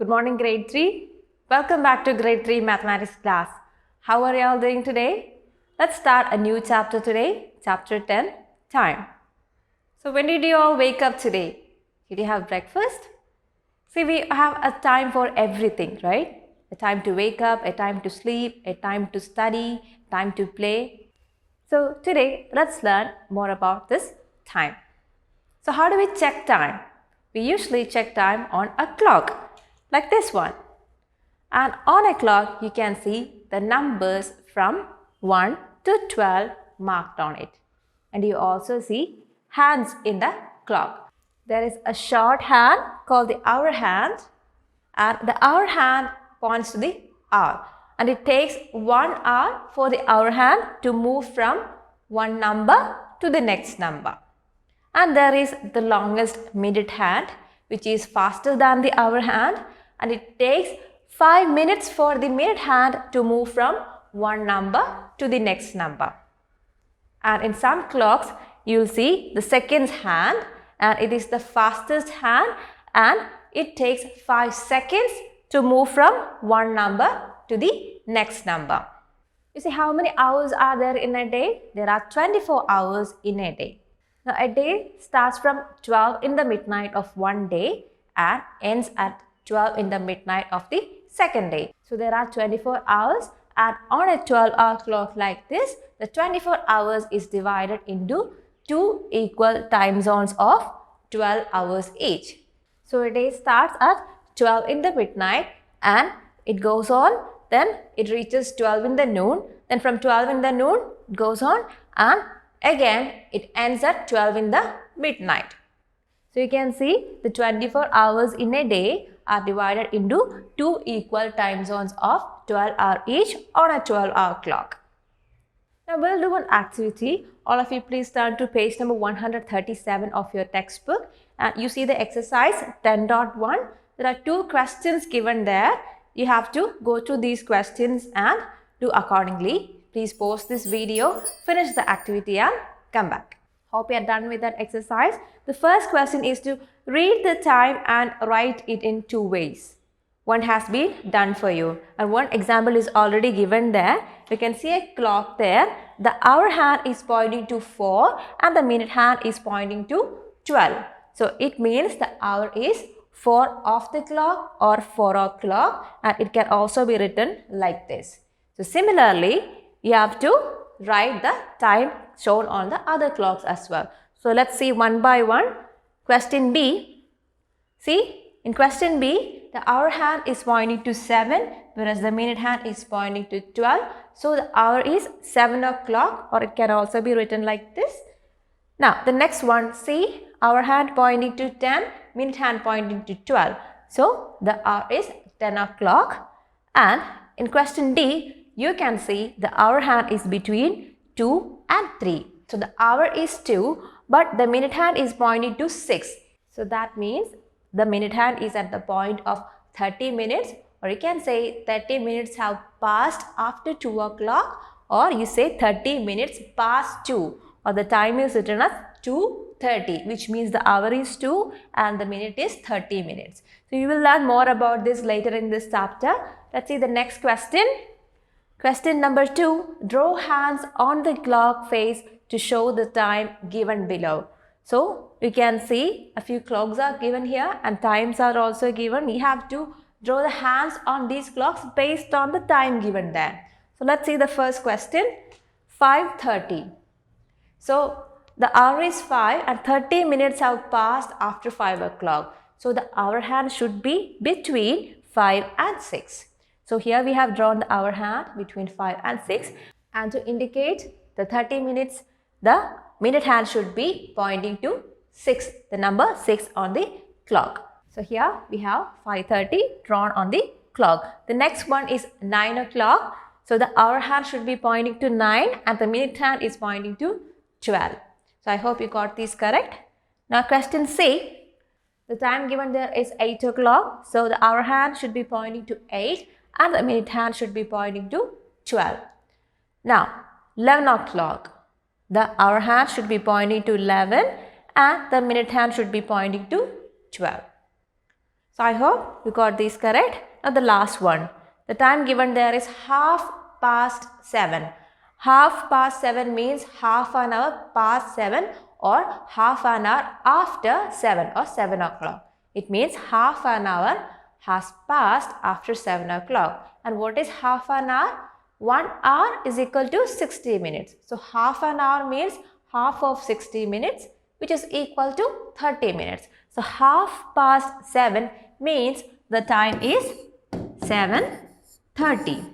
Good morning, grade 3. Welcome back to grade 3 mathematics class. How are you all doing today? Let's start a new chapter today, chapter 10, time. So when did you all wake up today? Did you have breakfast? See, we have a time for everything, right? A time to wake up, a time to sleep, a time to study, time to play. So today, let's learn more about this time. So how do we check time? We usually check time on a clock, like this one. And on a clock, you can see the numbers from 1 to 12 marked on it. And you also see hands in the clock. There is a short hand called the hour hand, and the hour hand points to the hour. And it takes 1 hour for the hour hand to move from one number to the next number. And there is the longest minute hand, which is faster than the hour hand, and it takes 5 minutes for the minute hand to move from one number to the next number. And in some clocks, you will see the seconds hand, and it is the fastest hand, and it takes 5 seconds to move from one number to the next number. You see how many hours are there in a day? There are 24 hours in a day. Now, a day starts from 12 in the midnight of one day and ends at 12 in the midnight of the second day. So, there are 24 hours, and on a 12-hour clock like this, the 24 hours is divided into 2 equal time zones of 12 hours each. So, a day starts at 12 in the midnight and it goes on, then it reaches 12 in the noon, then from 12 in the noon it goes on, and again it ends at 12 in the midnight. So you can see the 24 hours in a day are divided into 2 equal time zones of 12 hours each on a 12-hour clock. Now we'll do an activity. All of you please turn to page number 137 of your textbook, and you see the exercise 10.1. There are 2 questions given there. You have to go through these questions and do accordingly. Please pause this video, finish the activity and come back. Hope you are done with that exercise. The first question is to read the time and write it in 2 ways. One has been done for you, and one example is already given there. You can see a clock there. The hour hand is pointing to 4 and the minute hand is pointing to 12. So it means the hour is 4 of the clock or 4 o'clock, and it can also be written like this. So similarly, you have to write the time shown on the other clocks as well. So let's see one by one. Question B. See, in question B, the hour hand is pointing to 7, whereas the minute hand is pointing to 12. So the hour is 7 o'clock, or it can also be written like this. Now the next one, see, hour hand pointing to 10, minute hand pointing to 12. So the hour is 10 o'clock. And in question D, you can see the hour hand is between 2 and 3. So the hour is 2, but the minute hand is pointing to 6. So that means the minute hand is at the point of 30 minutes, or you can say 30 minutes have passed after 2 o'clock, or you say 30 minutes past 2, or the time is written as 2:30, which means the hour is 2 and the minute is 30 minutes. So you will learn more about this later in this chapter. Let's see the next question. Question number 2, draw hands on the clock face to show the time given below. So you can see a few clocks are given here and times are also given. We have to draw the hands on these clocks based on the time given there. So let's see the first question, 5:30. So the hour is 5 and 30 minutes have passed after 5 o'clock. So the hour hand should be between 5 and 6. So here we have drawn the hour hand between 5 and 6, and to indicate the 30 minutes, the minute hand should be pointing to 6, the number 6 on the clock. So here we have 5:30 drawn on the clock. The next one is 9 o'clock. So the hour hand should be pointing to 9 and the minute hand is pointing to 12. So I hope you got these correct. Now question C. The time given there is 8 o'clock. So the hour hand should be pointing to 8 and the minute hand should be pointing to 12. Now 11 o'clock. The hour hand should be pointing to 11 and the minute hand should be pointing to 12. So I hope you got these correct. Now the last one. The time given there is 7:30. 7:30 means half an hour past 7 or half an hour after 7 or 7 o'clock. It means half an hour has passed after 7 o'clock. And what is half an hour? 1 hour is equal to 60 minutes. So half an hour means half of 60 minutes, which is equal to 30 minutes. So 7:30 means the time is 7:30.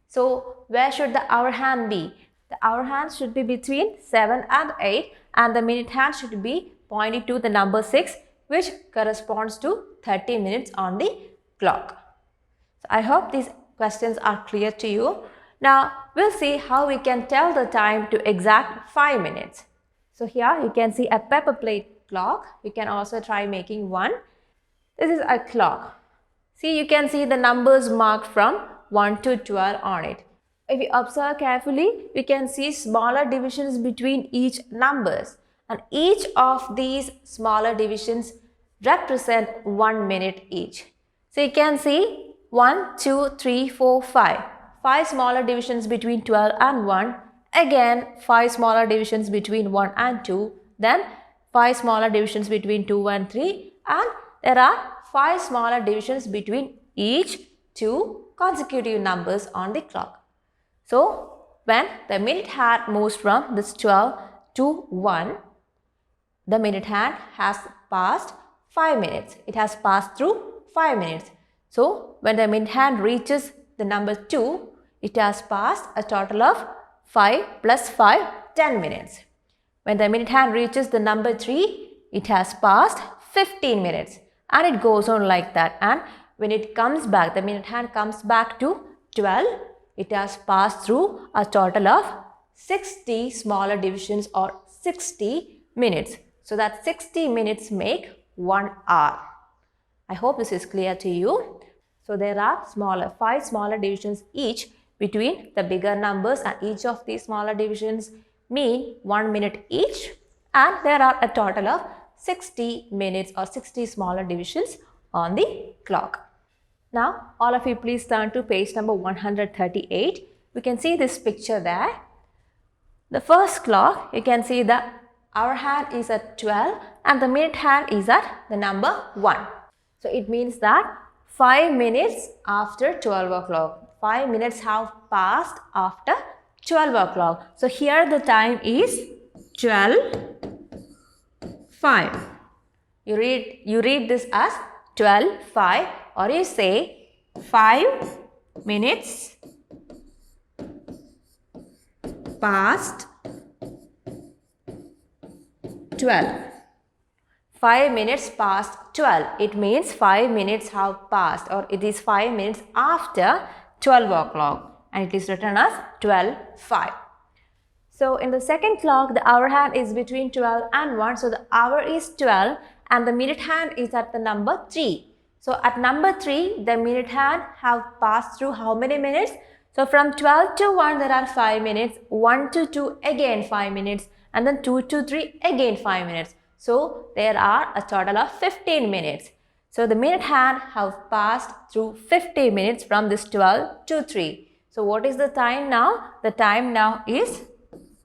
So where should the hour hand be? The hour hand should be between 7 and 8 and the minute hand should be pointing to the number 6, which corresponds to 30 minutes on the clock. So I hope these questions are clear to you. Now we'll see how we can tell the time to exact 5 minutes. So here you can see a paper plate clock. You can also try making one. This is a clock. See, you can see the numbers marked from 1 to 12 on it. If you observe carefully, we can see smaller divisions between each numbers, and each of these smaller divisions represent 1 minute each. So you can see 1, 2, 3, 4, 5. 5 smaller divisions between 12 and 1. Again, 5 smaller divisions between 1 and 2. Then 5 smaller divisions between 2 and 3. And there are 5 smaller divisions between each 2 consecutive numbers on the clock. So, when the minute hand moves from this 12 to 1, the minute hand has passed 5 minutes. It has passed through 5 minutes. So, when the minute hand reaches the number 2, it has passed a total of 5 plus 5, 10 minutes. When the minute hand reaches the number 3, it has passed 15 minutes. And it goes on like that. And when it comes back, the minute hand comes back to 12, it has passed through a total of 60 smaller divisions or 60 minutes. So that 60 minutes make 1 hour. I hope this is clear to you. So there are 5 smaller divisions each between the bigger numbers, and each of these smaller divisions mean 1 minute each, and there are a total of 60 minutes or 60 smaller divisions on the clock. Now, all of you please turn to page number 138. We can see this picture there. The first clock, you can see the hour hand is at 12 and the minute hand is at the number 1. So, it means that 5 minutes after 12 o'clock. 5 minutes have passed after 12 o'clock. So, here the time is 12:05. You read this as 12:05, or you say 5 minutes past 12. 5 minutes past 12. It means 5 minutes have passed, or it is 5 minutes after 12 o'clock, and it is written as 12:05. So in the second clock, the hour hand is between 12 and 1. So the hour is 12 and the minute hand is at the number 3. So at number 3, the minute hand have passed through how many minutes? So from 12 to 1, there are 5 minutes. 1 to 2, again 5 minutes. And then 2 to 3, again 5 minutes. So there are a total of 15 minutes. So the minute hand have passed through 50 minutes from this 12 to 3. So what is the time now? The time now is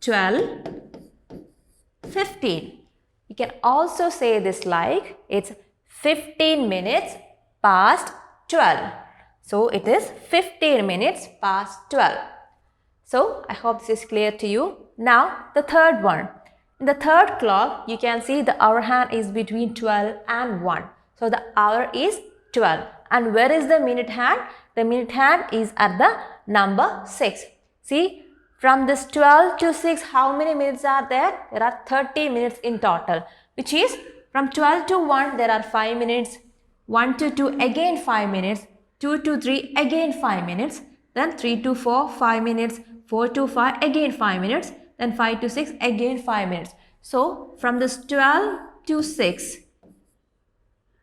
12:15. You can also say this like it's 15 minutes past 12. So it is 15 minutes past 12. So I hope this is clear to you. Now the third one. In the third clock, you can see the hour hand is between 12 and 1. So the hour is 12. And where is the minute hand? The minute hand is at the number 6. See, from this 12 to 6, how many minutes are there? There are 30 minutes in total, which is from 12 to 1, there are 5 minutes. 1 to 2, again 5 minutes. 2 to 3, again 5 minutes. Then 3 to 4, 5 minutes. 4 to 5, again 5 minutes. Then 5 to 6, again 5 minutes. So, from this 12 to 6,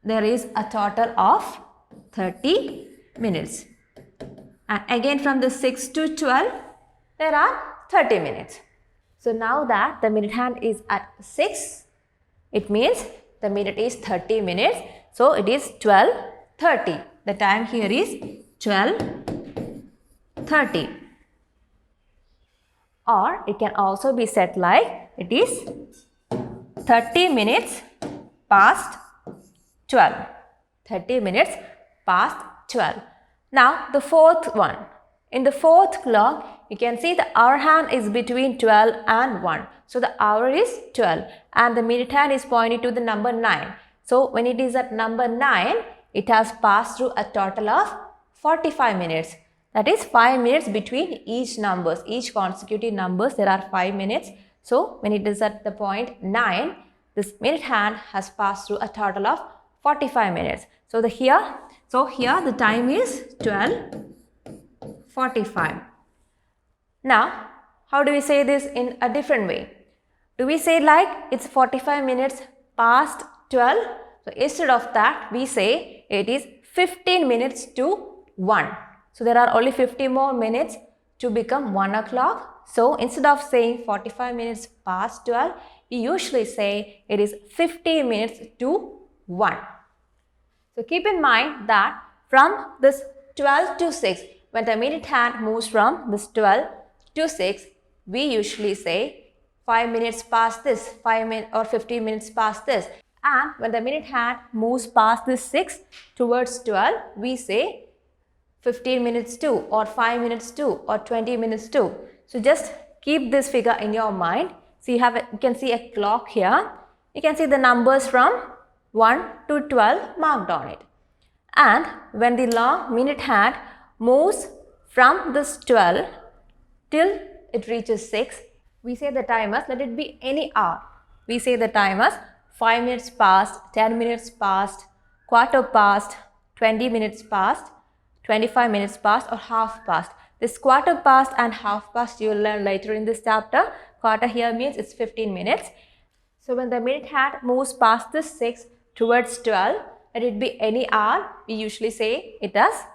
there is a total of 30 minutes. And again from the 6 to 12, there are 30 minutes. So, now that the minute hand is at 6, it means the minute is 30 minutes. So, it is 12 12:30. The time here is 12:30. Or it can also be said like it is 30 minutes past 12. 30 minutes past 12. Now the fourth one. In the fourth clock, you can see the hour hand is between 12 and 1. So the hour is 12 and the minute hand is pointing to the number 9. So when it is at number 9, it has passed through a total of 45 minutes. That is 5 minutes between each numbers. Each consecutive numbers, there are 5 minutes. So when it is at the point 9, this minute hand has passed through a total of 45 minutes. So here the time is 12:45. Now, how do we say this in a different way? Do we say like it's 45 minutes past 12? So instead of that, we say it is 15 minutes to 1. So there are only 50 more minutes to become 1 o'clock. So instead of saying 45 minutes past 12, we usually say it is 15 minutes to 1. So keep in mind that from this 12 to 6, when the minute hand moves from this 12 to 6, we usually say 5 minutes past this, 5 minutes or 15 minutes past this. And when the minute hand moves past this 6 towards 12, we say 15 minutes to, or 5 minutes to, or 20 minutes to. So just keep this figure in your mind. So you can see a clock here. You can see the numbers from 1 to 12 marked on it. And when the long minute hand moves from this 12 till it reaches 6, we say the time as, let it be any hour. We say the time as 5 minutes past, 10 minutes past, quarter past, 20 minutes past, 25 minutes past, or half past. This quarter past and half past you will learn later in this chapter. Quarter here means it's 15 minutes. So when the minute hand moves past this 6 towards 12, let it be any hour. We usually say it as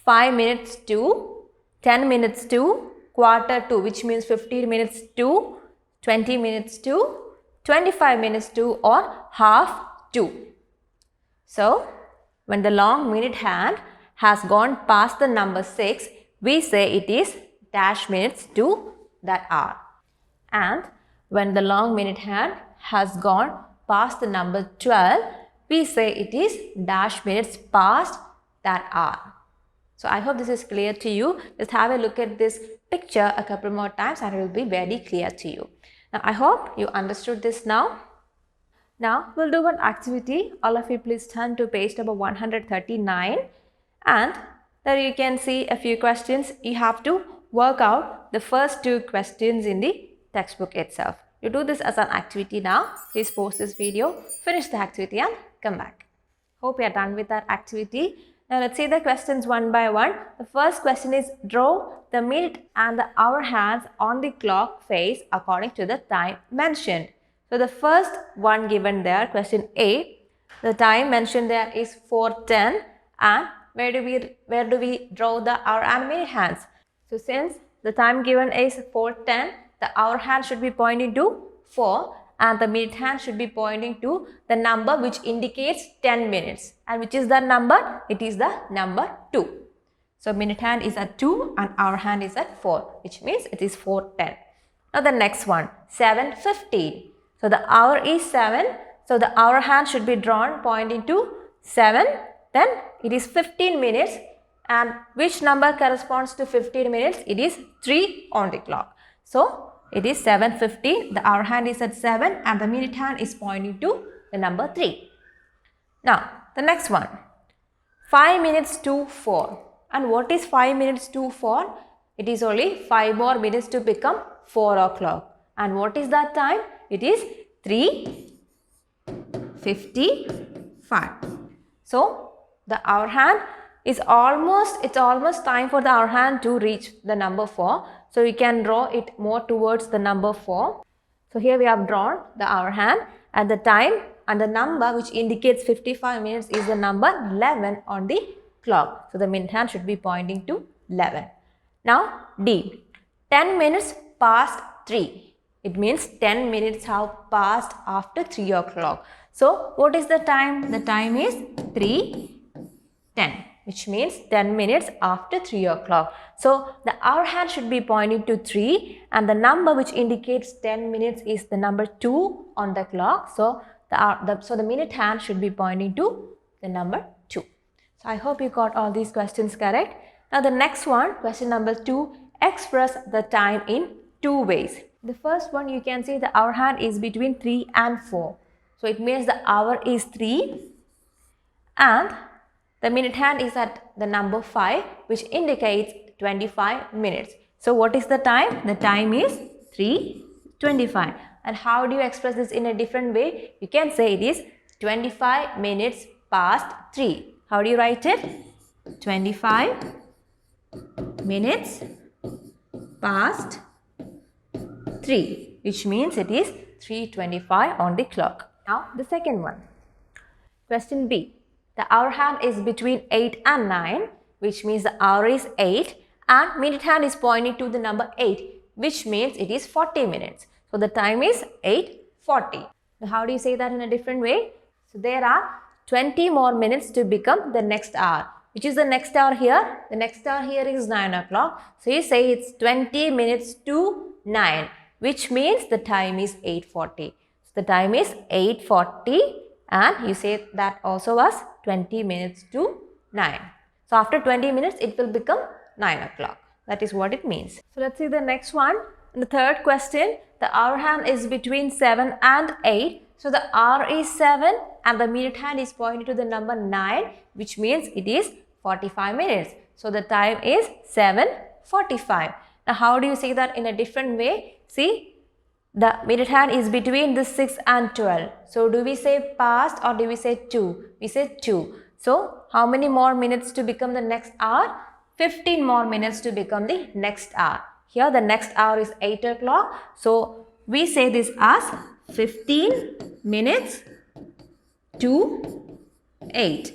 5 minutes to, 10 minutes to, quarter to, which means 15 minutes to, 20 minutes to, 25 minutes to, or half to. So when the long minute hand has gone past the number 6, we say it is dash minutes to that hour. And when the long minute hand has gone past the number 12, we say it is dash minutes past that hour. So I hope this is clear to you. Just have a look at this picture a couple more times and it will be very clear to you. Now I hope you understood this now. Now we'll do one activity. All of you please turn to page number 139 and there you can see a few questions. You have to work out the first 2 questions in the textbook itself. You do this as an activity now. Please pause this video, finish the activity and come back. Hope you are done with that activity. Now let's see the questions one by one. The first question is, draw the minute and the hour hands on the clock face according to the time mentioned. So the first one given there, question A, the time mentioned there is 4:10 and where do we draw the hour and minute hands? So since the time given is 4:10, the hour hand should be pointing to 4 and the minute hand should be pointing to the number which indicates 10 minutes. And which is the number? It is the number 2. So minute hand is at 2 and hour hand is at 4, which means it is 4:10. Now the next one, 7:15. So the hour is 7. So the hour hand should be drawn pointing to 7. Then it is 15 minutes. And which number corresponds to 15 minutes? It is 3 on the clock. So it is 7:15. The hour hand is at 7 and the minute hand is pointing to the number 3. Now the next one, 5 minutes to 4. And what is 5 minutes to 4? It is only 5 more minutes to become 4 o'clock. And what is that time? It is 3:55. So the hour hand is it's almost time for the hour hand to reach the number 4. So we can draw it more towards the number 4. So here we have drawn the hour hand and the time and the number which indicates 55 minutes is the number 11 on the clock. So the minute hand should be pointing to 11. Now D, 10 minutes past 3. It means 10 minutes have passed after 3 o'clock. So what is the time? The time is 3:10. 10, which means 10 minutes after 3 o'clock. So the hour hand should be pointing to 3 and the number which indicates 10 minutes is the number 2 on the clock. So the minute hand should be pointing to the number 2. So I hope you got all these questions correct. Now the next one, question number 2, express the time in 2 ways. The first one, you can see the hour hand is between 3 and 4. So it means the hour is 3 and the minute hand is at the number 5, which indicates 25 minutes. So what is the time? The time is 3:25. And how do you express this in a different way? You can say it is 25 minutes past 3. How do you write it? 25 minutes past 3, which means it is 3:25 on the clock. Now the second one. Question B. The hour hand is between 8 and 9, which means the hour is 8 and minute hand is pointing to the number 8, which means it is 40 minutes. So the time is 8:40. Now how do you say that in a different way? So there are 20 more minutes to become the next hour. Which is the next hour here? The next hour here is 9 o'clock. So you say it's 20 minutes to 9, which means the time is 8:40. So the time is 8:40 and you say that also was 20 minutes to 9. So after 20 minutes it will become 9 o'clock. That is what it means. So let's see the next one. In the third question, the hour hand is between 7 and 8. So the hour is 7 and the minute hand is pointing to the number 9, which means it is 45 minutes. So the time is 7:45. Now how do you say that in a different way? See, the minute hand is between the 6 and 12. So do we say past or do we say 2? We say 2. So how many more minutes to become the next hour? 15 more minutes to become the next hour. Here the next hour is 8 o'clock. So we say this as 15 minutes to 8,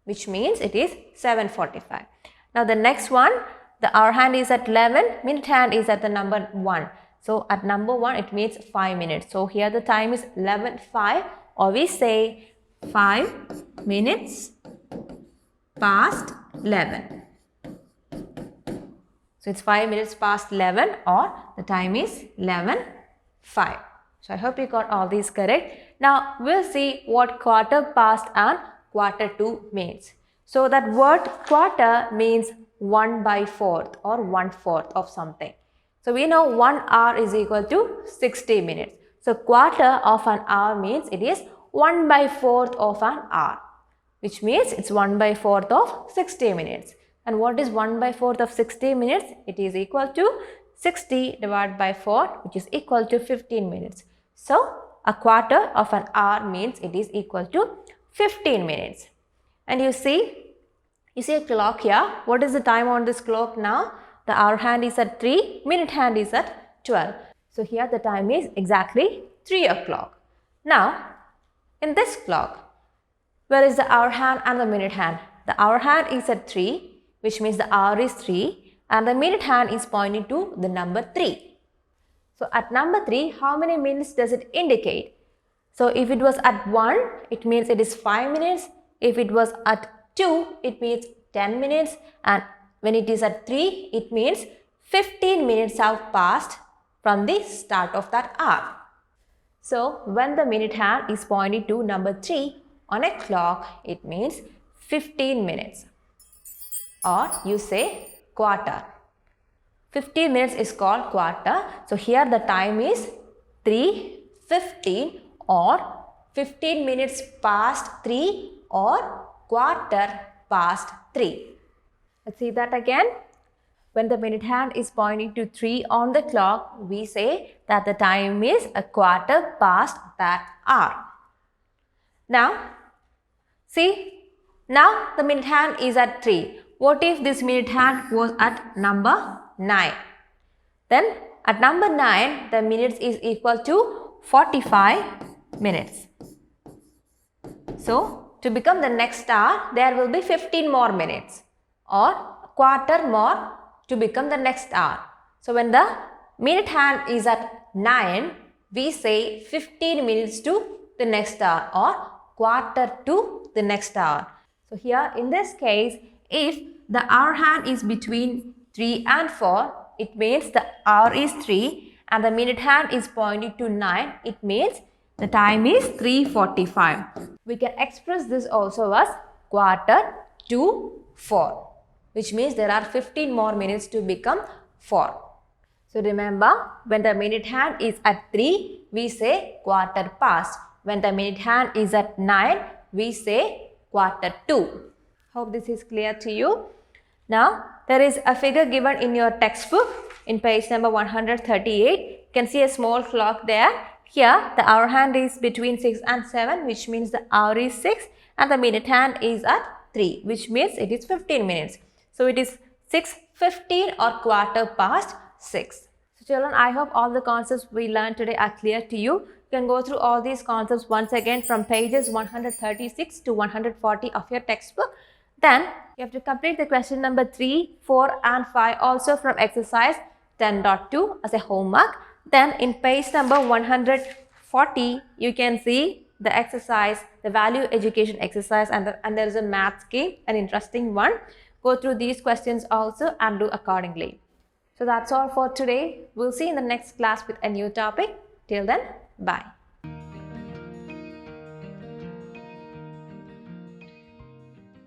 which means it is 7:45. Now the next one, the hour hand is at 11, minute hand is at the number 1. So at number 1 it means 5 minutes. So here the time is 11:05 or we say 5 minutes past 11. So it's 5 minutes past 11 or the time is 11:05. So I hope you got all these correct. Now we'll see what quarter past and quarter to means. So that word quarter means 1/4 or 1/4 of something. So we know 1 hour is equal to 60 minutes. So quarter of an hour means it is 1/4 of an hour, which means it's 1/4 of 60 minutes. And what is 1/4 of 60 minutes? It is equal to 60 divided by 4, which is equal to 15 minutes. So a quarter of an hour means it is equal to 15 minutes. And you see a clock here. What is the time on this clock now? The hour hand is at 3, minute hand is at 12. So here the time is exactly 3 o'clock. Now in this clock, where is the hour hand and the minute hand? The hour hand is at 3, which means the hour is 3 and the minute hand is pointing to the number 3. So at number 3, how many minutes does it indicate? So if it was at 1, it means it is 5 minutes. If it was at 2, it means 10 minutes. And when it is at 3, it means 15 minutes have passed from the start of that hour. So when the minute hand is pointing to number 3 on a clock, it means 15 minutes. Or you say quarter. 15 minutes is called quarter. So here the time is 3:15 or 15 minutes past 3 or quarter past 3. Let's see that again. When the minute hand is pointing to 3 on the clock, we say that the time is a quarter past that hour. Now, see, now the minute hand is at 3. What if this minute hand was at number 9? Then at number 9, the minutes is equal to 45 minutes. So to become the next hour, there will be 15 more minutes or a quarter more to become the next hour. So when the minute hand is at 9, we say 15 minutes to the next hour or quarter to the next hour. So here in this case, if the hour hand is between 3 and 4, it means the hour is 3 and the minute hand is pointing to 9. It means the time is 3:45. We can express this also as quarter to 4, which means there are 15 more minutes to become 4. So remember, when the minute hand is at 3, we say quarter past. When the minute hand is at 9, we say quarter to. Hope this is clear to you. Now, there is a figure given in your textbook in page number 138. You can see a small clock there. Here, the hour hand is between 6 and 7, which means the hour is 6, and the minute hand is at 3, which means it is 15 minutes. So, it is 6:15 or quarter past 6. So, children, I hope all the concepts we learned today are clear to you. You can go through all these concepts once again from pages 136 to 140 of your textbook. Then, you have to complete the question number 3, 4 and 5 also from exercise 10.2 as a homework. Then, in page number 140, you can see the exercise, the value education exercise, and there is a math game, an interesting one. Go through these questions also and do accordingly. So that's all for today. We'll see you in the next class with a new topic. Till then, bye.